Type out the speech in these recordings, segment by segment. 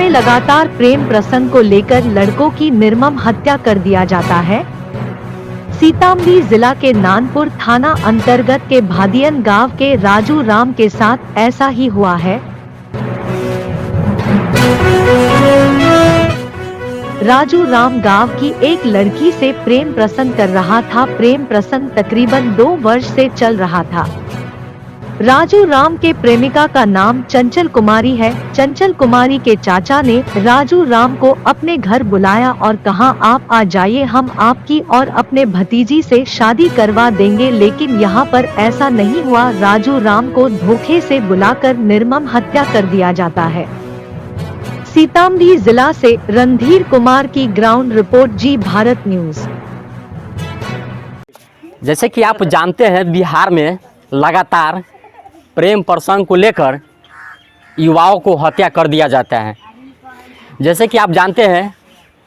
में लगातार प्रेम प्रसंग को लेकर लड़कों की निर्मम हत्या कर दिया जाता है। सीतामढ़ी जिला के नानपुर थाना अंतर्गत के भादियन गांव के राजू राम के साथ ऐसा ही हुआ है। राजू राम गांव की एक लड़की से प्रेम प्रसंग कर रहा था। प्रेम प्रसंग तकरीबन 2 वर्ष से चल रहा था। राजू राम के प्रेमिका का नाम चंचल कुमारी है। चंचल कुमारी के चाचा ने राजू राम को अपने घर बुलाया और कहा, आप आ जाइए, हम आपकी और अपने भतीजी से शादी करवा देंगे। लेकिन यहाँ पर ऐसा नहीं हुआ। राजू राम को धोखे से बुलाकर निर्मम हत्या कर दिया जाता है। सीतामढ़ी जिला से रणधीर कुमार की ग्राउंड रिपोर्ट, जी भारत न्यूज। जैसे कि आप जानते हैं, बिहार में लगातार प्रेम प्रसंग को लेकर युवाओं को हत्या कर दिया जाता है। जैसे कि आप जानते हैं,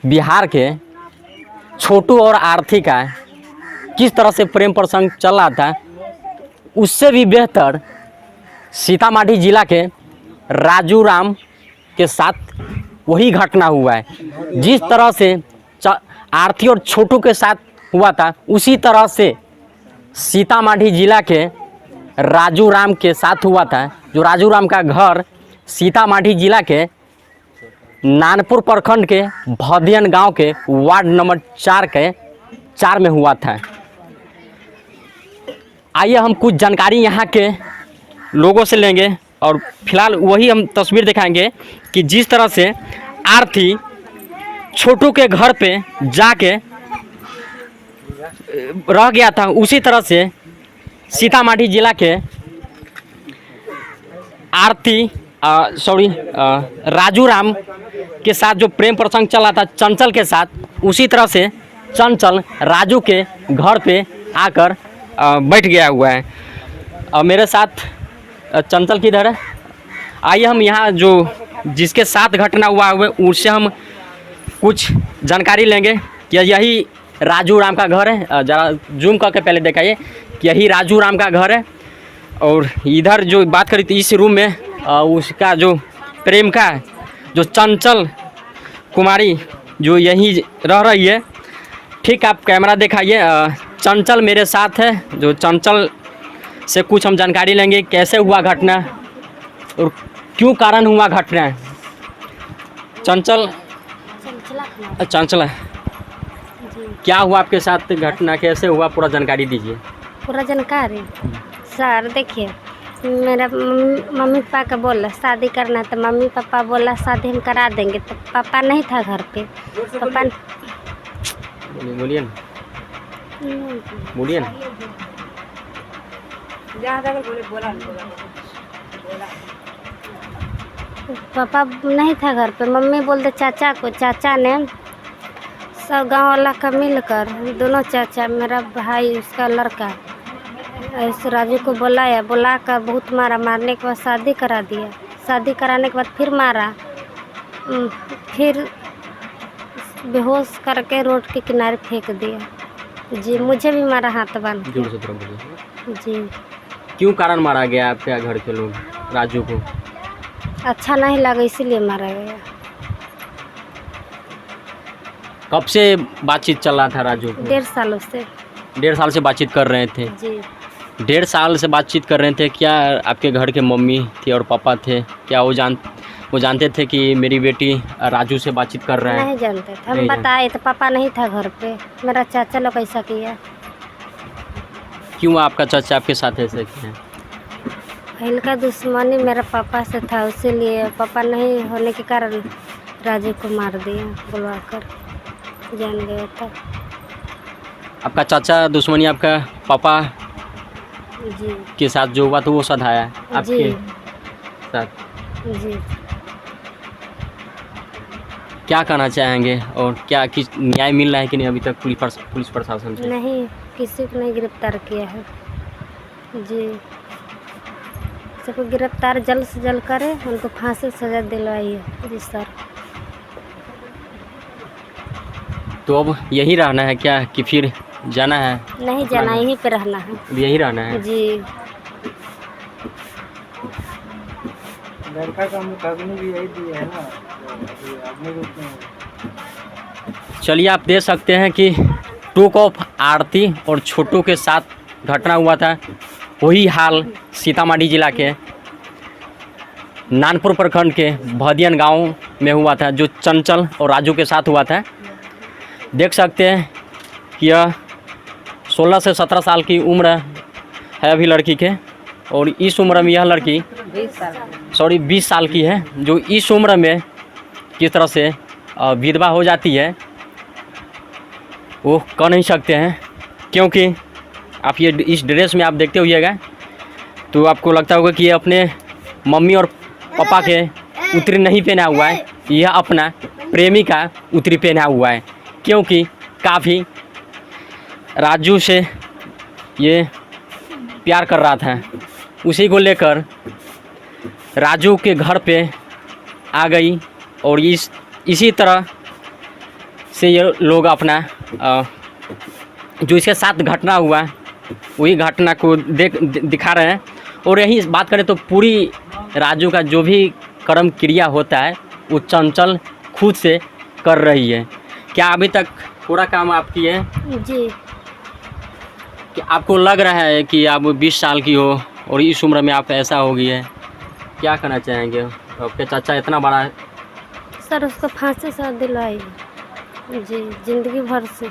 बिहार के छोटू और आरती का किस तरह से प्रेम प्रसंग चल रहा था, उससे भी बेहतर सीतामढ़ी जिला के राजू राम के साथ वही घटना हुआ है। जिस तरह से आरती और छोटू के साथ हुआ था, उसी तरह से सीतामढ़ी जिला के राजू राम के साथ हुआ था। जो राजू राम का घर सीतामढ़ी जिला के नानपुर प्रखंड के भादियन गांव के वार्ड नंबर 4 में हुआ था। आइए हम कुछ जानकारी यहाँ के लोगों से लेंगे और फिलहाल वही हम तस्वीर दिखाएंगे कि जिस तरह से आरती छोटू के घर पे जाके रह गया था, उसी तरह से सीतामढ़ी जिला के राजू राम के साथ जो प्रेम प्रसंग चला था चंचल के साथ, उसी तरह से चंचल राजू के घर पे आकर बैठ गया हुआ है। मेरे साथ चंचल किधर है? आइए हम यहाँ जो जिसके साथ घटना हुआ है उससे हम कुछ जानकारी लेंगे कि यही राजू राम का घर है। ज़रा जूम करके पहले दिखाइए कि यही राजू राम का घर है। और इधर जो बात करी थी इस रूम में उसका जो प्रेमिका है, जो चंचल कुमारी, जो यहीं रह रही है। ठीक, आप कैमरा दिखाइए। चंचल मेरे साथ है। जो चंचल से कुछ हम जानकारी लेंगे, कैसे हुआ घटना और क्यों कारण हुआ घटना। चंचल क्या हुआ आपके साथ घटना, कैसे हुआ, पूरा जानकारी दीजिए। पूरा जानकारी सर, देखिए, मेरा मम्मी पापा का बोला शादी करना, तो मम्मी पापा बोला शादी हम करा देंगे। तो पापा नहीं था घर पे। पापा बोलिए ना। पापा नहीं था घर पे। मम्मी बोलते चाचा को। चाचा ने सब गांव वाला का मिलकर, दोनों चाचा, मेरा भाई, उसका लड़का, ऐसे राजू को बुलाया। बुलाकर बहुत मारा। मारने के बाद शादी करा दिया। शादी कराने के बाद फिर मारा। फिर बेहोश करके रोड के किनारे फेंक दिया। जी, मुझे भी मारा हाथ बांध के। जी। क्यों कारण मारा गया आपके घर के लोग राजू को? अच्छा नहीं लगा इसीलिए मारा गया। कब से बातचीत चल रहा था राजू को? 1.5 सालों से। 1.5 साल से बातचीत कर रहे थे? जी। 1.5 साल से बातचीत कर रहे थे। क्या आपके घर के मम्मी थी और पापा थे, क्या वो जानते थे कि मेरी बेटी राजू से बातचीत कर रहे हैं? नहीं जानते थे। हम बताए तो पापा नहीं था घर पे। मेरा चाचा लोग ऐसा किया। क्यों आपका चाचा आपके साथ ऐसे किया? इनका दुश्मनी मेरा पापा से था, इसीलिए पापा नहीं होने के कारण राजू को मार दिया बुलवाकर। जान गया था। आपका चाचा दुश्मनी आपका पापा जी के साथ जो हुआ तो वो सधाया आपके साथ? जी। क्या कहना चाहेंगे और क्या किस न्याय मिल रहा है कि नहीं अभी तक पुलिस प्रशासन से? नहीं, किसी को नहीं गिरफ्तार किया है। जी, सबको गिरफ्तार जल्द से जल्द करे, उनको फांसी सजा दिलवाइए। जी सर। तो अब यही रहना है क्या कि फिर जाना है? नहीं जाना, यहीं पे रहना है। यही रहना है? जी। लड़का का मुकाबले भी यही दिया है ना, अभी आदमी रूप में। चलिए आप देख सकते हैं कि टूक ऑफ आरती और छोटू के साथ घटना हुआ था, वही हाल सीतामढ़ी जिला के नानपुर प्रखंड के भदियन गांव में हुआ था, जो चंचल और राजू के साथ हुआ था। देख सकते हैं कि यह 16 से 17 साल की उम्र है अभी लड़की के, और इस उम्र में यह लड़की 20 साल की है, जो इस उम्र में किस तरह से विधवा हो जाती है वो कह नहीं सकते हैं। क्योंकि आप ये इस ड्रेस में आप देखते होइएगा तो आपको लगता होगा कि ये अपने मम्मी और पापा के उत्तरी नहीं पहना हुआ है, यह अपना प्रेमी का उत्तरी पहना हुआ है। क्योंकि काफ़ी राजू से ये प्यार कर रहा था, उसी को लेकर राजू के घर पे आ गई, और इसी तरह से ये लोग अपना जो इसके साथ घटना हुआ वही घटना को दिखा रहे हैं। और यही बात करें तो पूरी राजू का जो भी कर्म क्रिया होता है वो चंचल खुद से कर रही है। क्या अभी तक पूरा काम आप किए हैं? जी। कि आपको लग रहा है कि आप 20 साल की हो और इस उम्र में आप ऐसा हो गई है, क्या कहना चाहेंगे? आपके चाचा इतना बड़ा है। सर उसको फांसी से दिलाई जी, जिंदगी भर से।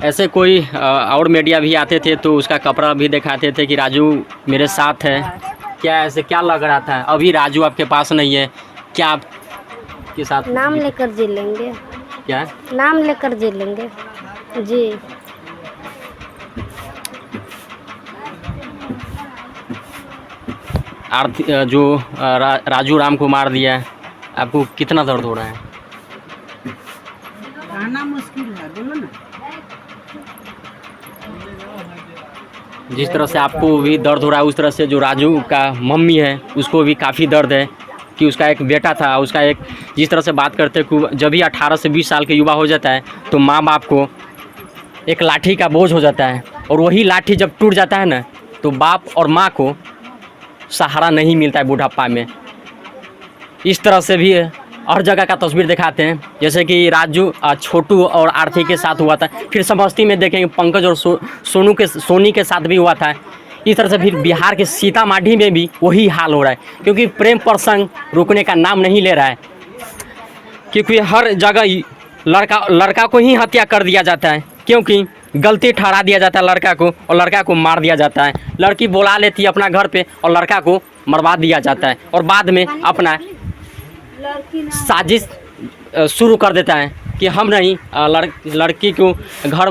ऐसे कोई और मीडिया भी आते थे तो उसका कपड़ा भी दिखाते थे कि राजू मेरे साथ है। क्या ऐसे क्या लग रहा था? अभी राजू आपके पास नहीं है, क्या आपके साथ? नाम लेकर जी लेंगे। क्या नाम लेकर जी लेंगे जी। आरती जो राजू राम को मार दिया, आपको कितना दर्द हो रहा है? कहना मुश्किल है, बोलो ना। जिस तरह से आपको भी दर्द हो रहा है उस तरह से जो राजू का मम्मी है उसको भी काफ़ी दर्द है कि उसका एक बेटा था, उसका एक जिस तरह से बात करते हैं जब भी 18 से 20 साल के युवा हो जाता है तो माँ बाप को एक लाठी का बोझ हो जाता है, और वही लाठी जब टूट जाता है ना तो बाप और माँ को सहारा नहीं मिलता है बुढ़ापा में। इस तरह से भी हर जगह का तस्वीर दिखाते हैं, जैसे कि राजू छोटू और आरती के साथ हुआ था, फिर समस्ती में देखेंगे पंकज और सोनी के साथ भी हुआ था। इस तरह से फिर बिहार के सीतामढ़ी में भी वही हाल हो रहा है, क्योंकि प्रेम प्रसंग रुकने का नाम नहीं ले रहा है। क्योंकि हर जगह लड़का को ही हत्या कर दिया जाता है, क्योंकि गलती ठहरा दिया जाता है लड़का को और लड़का को मार दिया जाता है। लड़की बुला लेती है अपना घर पे और लड़का को मरवा दिया जाता है, और बाद में अपना साजिश शुरू कर देता है कि हम नहीं, लड़की को घर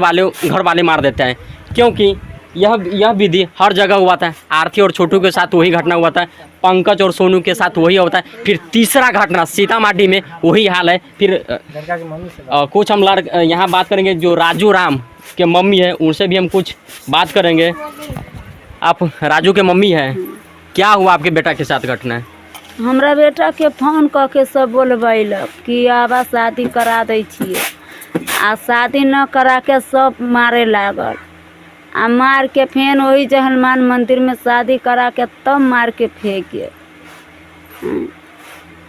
वाले मार देते हैं। क्योंकि यह विधि हर जगह हुआ था। आरती और छोटू के साथ वही घटना हुआ था, पंकज और सोनू के साथ वही होता है। फिर तीसरा घटना सीतामढ़ी में वही हाल है। फिर कुछ हम यहाँ बात करेंगे जो राजू राम के मम्मी है, उनसे भी हम कुछ बात करेंगे। आप राजू के मम्मी हैं, क्या हुआ आपके बेटा के साथ घटना? हमरा बेटा के फोन कऽ के सब बोलबैलक कि आबा शादी करा दै छियै, आ शादी न करा के सब मारे लागल, आ मार के फेन वही जे हनुमान मंदिर में शादी करा के तब मार के फेंके।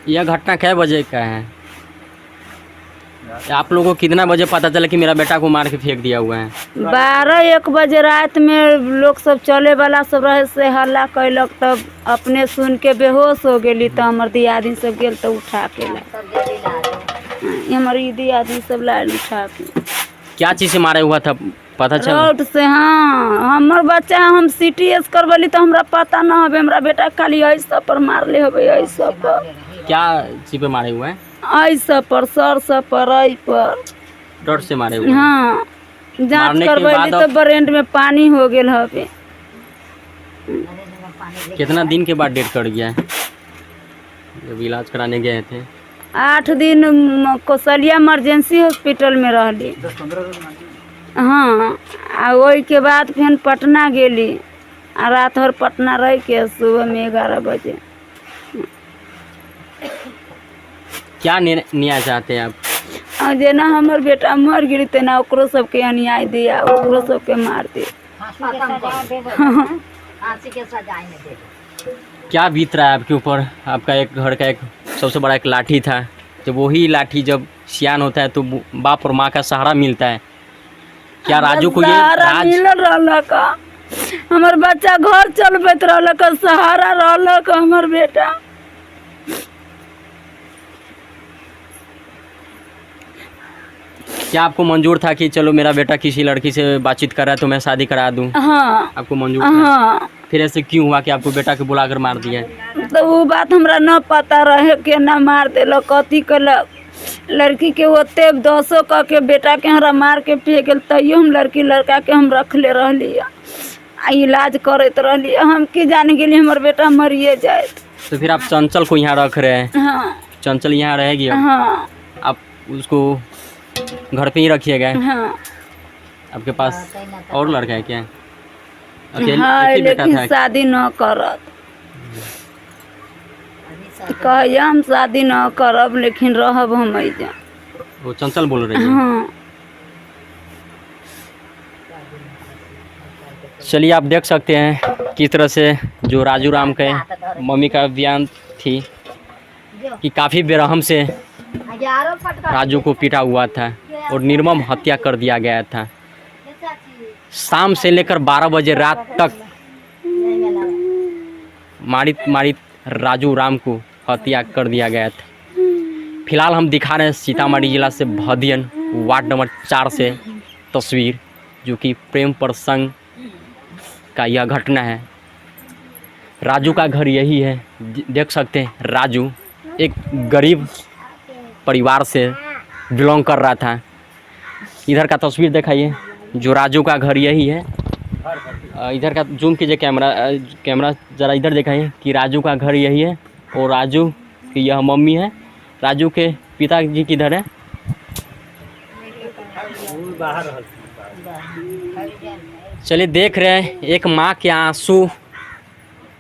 यह घटना कै बजे का है? आप लोगों को कितना बजे पता चला कि मेरा बेटा को मार के फेंक दिया हुआ है? 12-1 बजे रात में लोग सब चले वाला सब रहे से हल्ला कैलक, तब अपने सुन के बेहोश हो गेली। तो हमार दियादी सब गेल तो उठा के ला, हमारी दियादी सब लाल उठा के। क्या चीज़ से मारा हुआ था पता चला? रोड से। हाँ, हमर बच्चा हम CTS करवली तो हमरा पता ना हवे, हमरा बेटा खाली ऐसा पर मारले हवे, ऐसा पर। क्या चीज़ पे मारे हुए हैं? ऐसा पर, सर सब पर, ऐ पर डर से मारे हुए? हाँ, जांच करवली तो ब्रेन में पानी हो गेल हवे। कितना दिन के बाद डेट कर गया है जब इलाज कराने गए थे? 8 दिन कौशल्या इमरजेंसी हॉस्पिटल में रहली। हाँ, आ वही के बाद फिर पटना गेली, आ रात भर पटना रह के सुबह में 11 बजे। क्या न्याय चाहते हैं आप? और जेना हमर बेटा मर गेली तेना ओकरो सबके अन्याय दिया, ओकरो सबके मार दे। क्या बीत रहा है आपके ऊपर? आपका एक घर का एक सबसे बड़ा एक लाठी था, जब वही लाठी जब सियान होता है तो बाप और माँ का सहारा मिलता है। क्या राजू को ये सहारा मिल रहल का? हमर बच्चा घर चलबैत रहल का, सहारा रहल का हमर बेटा। क्या आपको मंजूर था कि चलो मेरा बेटा किसी लड़की से बातचीत कर रहा है तो मैं शादी करा दूं? हाँ आपको मंजूर था? हाँ। फिर ऐसे क्यों हुआ कि आपको बेटा के बुलाकर मार दिया? तो वो बात हमरा न पता रहे के ना मार देलक, कथी कलक। लड़की के ओते 10 क के बेटा के हमरा मार के फेंक गेल, तैयो हम लड़की लड़का के हम रखले रहली, इलाज करते रहली। हम की जान गेली हमर बेटा मरिए जाए। तो फिर आप चंचल को यहाँ रख रहे हैं? हाँ चंचल यहाँ रहेगी अब? हाँ आप उसको घर पे ही रखिएगा? हाँ आपके पास और लड़का है क्या? अकेले हाँ, एक ही बेटा लेकिन था? शादी न करत। कहिए हम शादी न करब लेकिन रहब हम ऐजा। वो चंचल बोल रही है? हाँ। चलिए आप देख सकते हैं किस तरह से जो राजू राम के मम्मी का बयान थी कि काफ़ी बेरहम से राजू को पीटा हुआ था और निर्मम हत्या कर दिया गया था। शाम से लेकर 12 बजे रात तक मारित राजू राम को हत्या कर दिया गया था। फिलहाल हम दिखा रहे हैं सीतामढ़ी जिला से भदियन वार्ड नंबर 4 से तस्वीर, जो कि प्रेम प्रसंग का यह घटना है। राजू का घर यही है, देख सकते हैं। राजू एक गरीब परिवार से बिलोंग कर रहा था। इधर का तस्वीर दिखाइए, जो राजू का घर यही है। इधर का जूम कीजिए कैमरा ज़रा इधर दिखाइए कि राजू का घर यही है और राजू की यह मम्मी है। राजू के पिताजी किधर है? चलिए देख रहे हैं, एक माँ के आंसू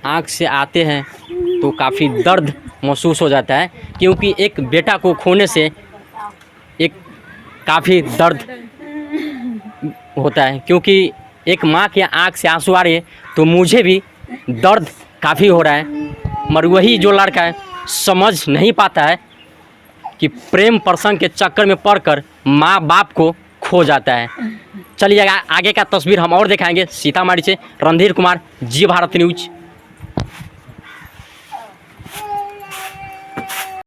आँख से आते हैं तो काफ़ी दर्द महसूस हो जाता है, क्योंकि एक बेटा को खोने से एक काफ़ी दर्द होता है। क्योंकि एक माँ के आँख से आंसू आ रहे हैं तो मुझे भी दर्द काफ़ी हो रहा है, मगर वही जो लड़का है समझ नहीं पाता है कि प्रेम प्रसंग के चक्कर में पड़कर माँ बाप को खो जाता है। चलिए आगे का तस्वीर हम और दिखाएंगे। सीतामढ़ी से रणधीर कुमार, जी भारत न्यूज।